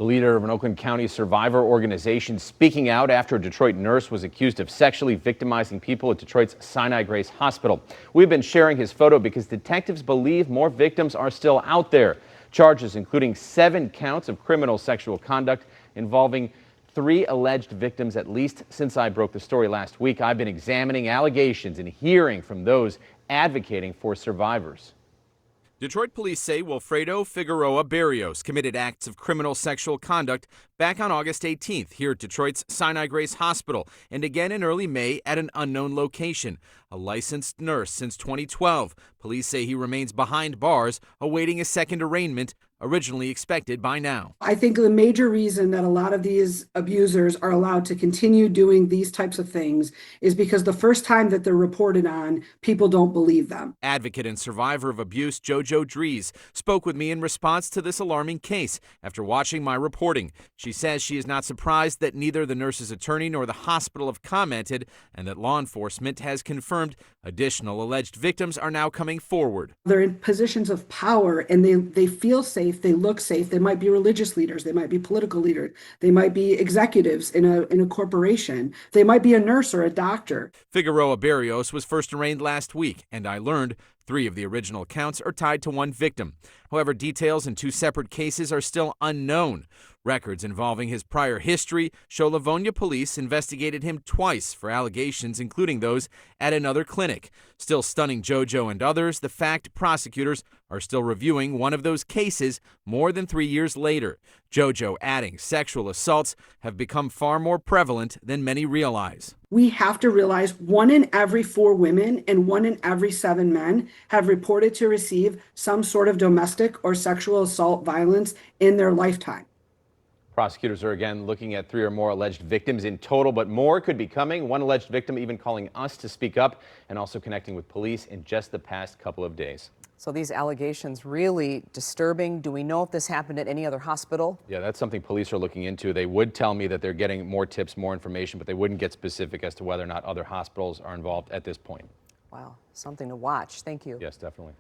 The leader of an Oakland County survivor organization speaking out after a Detroit nurse was accused of sexually victimizing people at Detroit's Sinai Grace Hospital. We've been sharing his photo because detectives believe more victims are still out there. Charges including 7 counts of criminal sexual conduct involving 3 alleged victims at least since I broke the story last week. I've been examining allegations and hearing from those advocating for survivors. Detroit police say Wilfredo Figueroa Barrios committed acts of criminal sexual conduct back on August 18th here at Detroit's Sinai Grace Hospital and again in early May at an unknown location. A licensed nurse since 2012. Police say he remains behind bars awaiting a second arraignment, originally expected by now. I think the major reason that a lot of these abusers are allowed to continue doing these types of things is because the first time that they're reported on, people don't believe them. Advocate and survivor of abuse JoJo Dries spoke with me in response to this alarming case after watching my reporting. She says she is not surprised that neither the nurse's attorney nor the hospital have commented and that law enforcement has confirmed additional alleged victims are now coming forward. They're in positions of power and they feel safe, they look safe. They might be religious leaders, they might be political leaders, they might be executives in a corporation, they might be a nurse or a doctor. Figueroa Barrios was first arraigned last week, and I learned 3 of the original counts are tied to 1 victim. However, details in 2 separate cases are still unknown. Records involving his prior history show Livonia police investigated him twice for allegations, including those at another clinic. Still stunning JoJo and others, the fact prosecutors are still reviewing one of those cases more than 3 years later. JoJo adding sexual assaults have become far more prevalent than many realize. We have to realize 1 in every 4 women and 1 in every 7 men have reported to receive some sort of domestic or sexual assault violence in their lifetime. Prosecutors are again looking at 3 or more alleged victims in total, but more could be coming. One alleged victim even calling us to speak up and also connecting with police in just the past couple of days. So these allegations really disturbing. Do we know if this happened at any other hospital? Yeah, that's something police are looking into. They would tell me that they're getting more tips, more information, but they wouldn't get specific as to whether or not other hospitals are involved at this point. Wow, something to watch. Thank you. Yes, definitely.